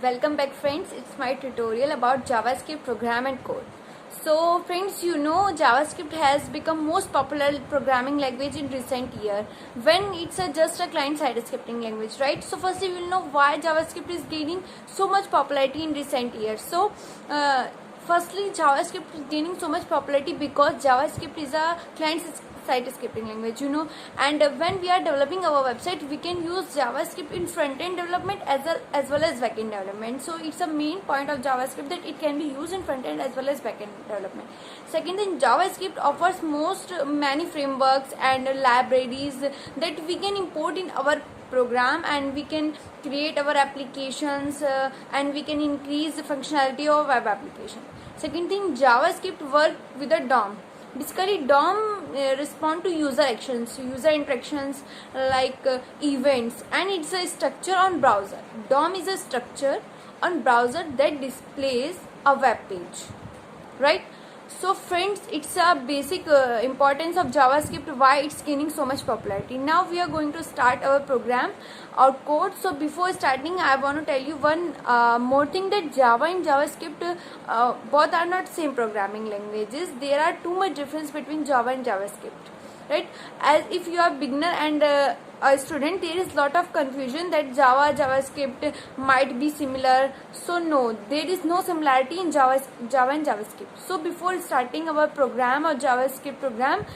Welcome back friends, it's my tutorial about JavaScript program and code. So friends, you know JavaScript has become most popular programming language in recent year when it's just a client-side scripting language, right? So firstly, we will know why JavaScript is gaining so much popularity in recent years. So firstly, JavaScript is gaining so much popularity because JavaScript is a client-side scripting language, you know, and when we are developing our website, we can use JavaScript in front-end development as well as back-end development. So it's a main point of JavaScript that it can be used in front-end as well as back-end development. Second thing, JavaScript offers many frameworks and libraries that we can import in our program, and we can create our applications and we can increase the functionality of web application. Second thing, JavaScript work with a DOM. Basically, DOM respond to user actions, user interactions like events, and it's a structure on browser. DOM is a structure on browser that displays a web page, right? So friends, it's a basic importance of JavaScript, why it's gaining so much popularity. Now we are going to start our program, our code. So before starting, I want to tell you one more thing, that Java and JavaScript both are not same programming languages. There are too much difference between Java and JavaScript, right? As if you are beginner and a student, there is lot of confusion that JavaScript might be similar. So no, there is no similarity in Java and JavaScript. So before starting our program or JavaScript program,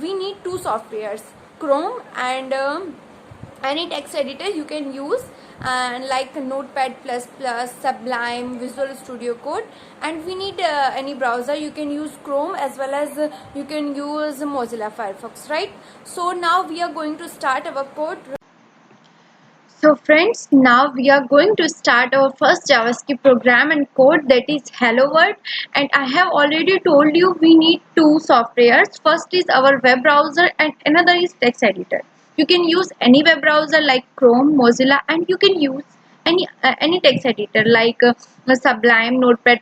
we need two softwares, Chrome and any text editor you can use, and like Notepad++, Sublime, Visual Studio Code, and we need any browser. You can use Chrome as well as you can use Mozilla Firefox, right? So now we are going to start our code. So friends, now we are going to start our first JavaScript program and code, that is Hello World. And I have already told you we need two softwares. First is our web browser and another is text editor. You can use any web browser like Chrome, Mozilla, and you can use any text editor like Sublime, Notepad++,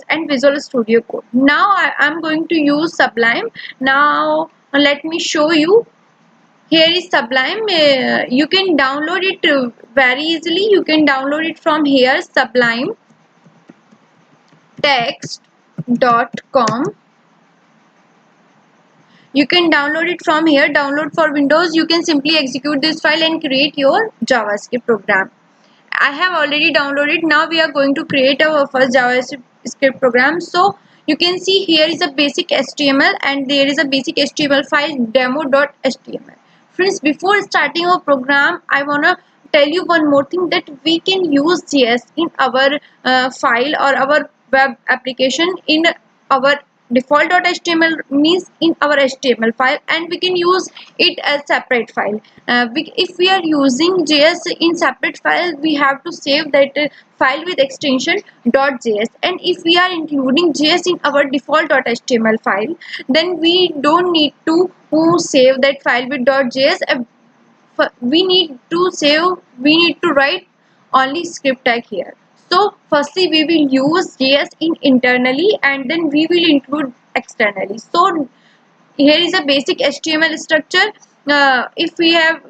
and Visual Studio Code. Now I am going to use Sublime. Now let me show you. Here is Sublime. You can download it very easily. You can download it from here, sublimetext.com. You can download it from here. Download for Windows. You can simply execute this file and create your JavaScript program. I have already downloaded. Now we are going to create our first JavaScript program. So you can see here is a basic HTML and there is a basic HTML file, demo.html. Friends, before starting our program, I want to tell you one more thing, that we can use JS in our file or our web application in our default.html, means in our HTML file, and we can use it as separate file. If we are using JS in separate file, we have to save that file with extension .js, and if we are including JS in our default.html file, then we don't need to save that file with .js. We need to write only script tag here. So firstly we will use JS in internally and then we will include externally. So here is a basic HTML structure. If we have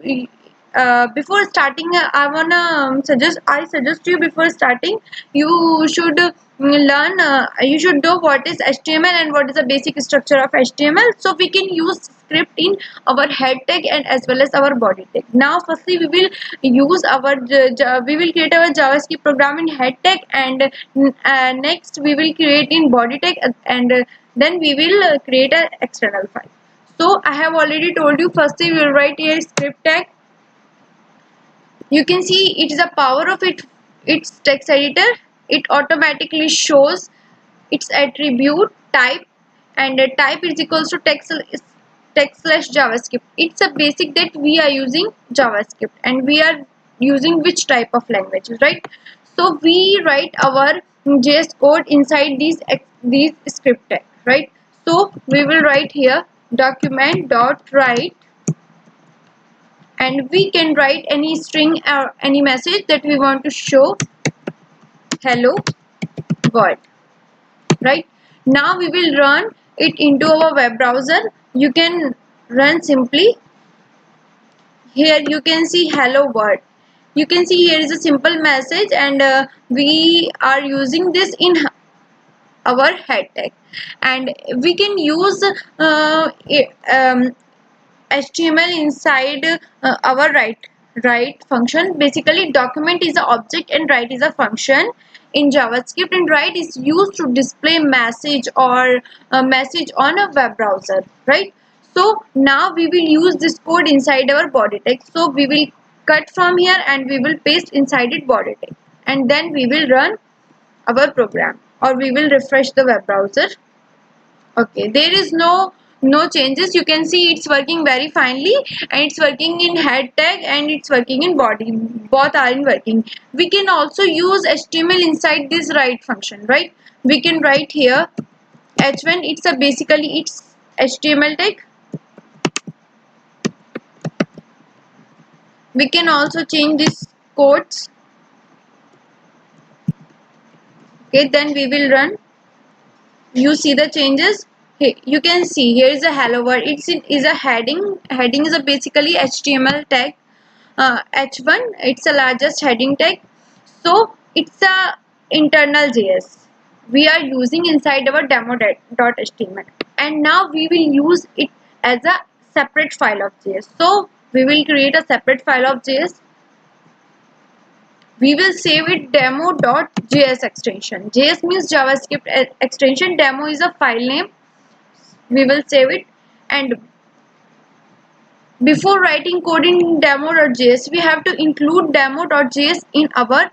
before starting, I suggest you, before starting you should learn, you should know what is HTML and what is the basic structure of HTML, so we can use script in our head tag and as well as our body tag. Now firstly we will use our we will create our JavaScript program in head tag, and next we will create in body tag, and then we will create an external file. So I have already told you, firstly we will write here script tag. You can see it is a power of its text editor. It automatically shows its attribute type, and type is equals to text / JavaScript. It's a basic that we are using JavaScript and we are using which type of languages, right? So we write our JS code inside these script tag, right? So we will write here document.write, and we can write any string or any message that we want to show, hello world, right? Now we will run it into our web browser. You can run simply. Here you can see hello world. You can see here is a simple message, and we are using this in our head tag, and we can use HTML inside our write function. Basically, document is an object and write is a function in JavaScript, and write is used to display message or a message on a web browser, right? So now we will use this code inside our body text. So we will cut from here and we will paste inside it body text, and then we will run our program, or we will refresh the web browser. Okay, there is no changes. You can see it's working very finely, and it's working in head tag and it's working in body. Both are in working. We can also use HTML inside this write function, right? We can write here h1. It's a basically it's HTML tag. We can also change this codes. Okay, then we will run. You see the changes. You can see here is a hello world. Is a heading is a basically HTML tag. H1, it's the largest heading tag, so it's a internal JS we are using inside our demo.html, and now we will use it as a separate file of JS. So we will create a separate file of JS. We will save it demo.js extension. JS means JavaScript extension. Demo is a file name. We will save it, and before writing code in demo.js, we have to include demo.js in our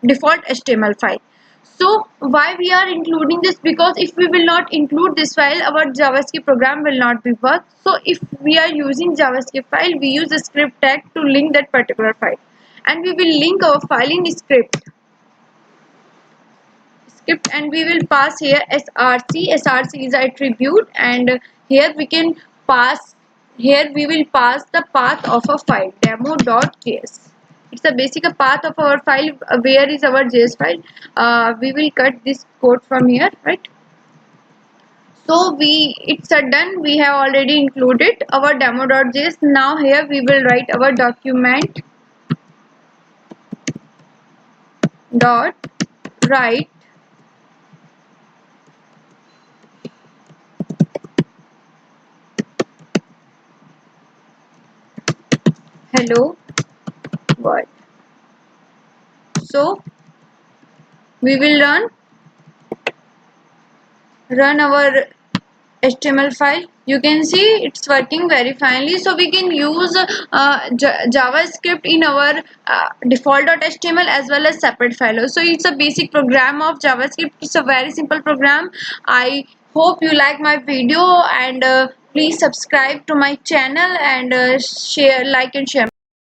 default HTML file. So why we are including this? Because if we will not include this file, our JavaScript program will not be work. So if we are using JavaScript file, we use a script tag to link that particular file, and we will link our file in script, and we will pass here src is attribute, and here we can pass, here we will pass the path of a file demo.js. It's a basic path of our file. Where is our js file? We will cut this code from here, right? So it's a done. We have already included our demo.js. Now here we will write our document dot write hello world. So we will run our HTML file. You can see it's working very finely. So we can use JavaScript in our default.html as well as separate file. So it's a basic program of JavaScript. It's a very simple program. I hope you like my video, and please subscribe to my channel, and share, like and share.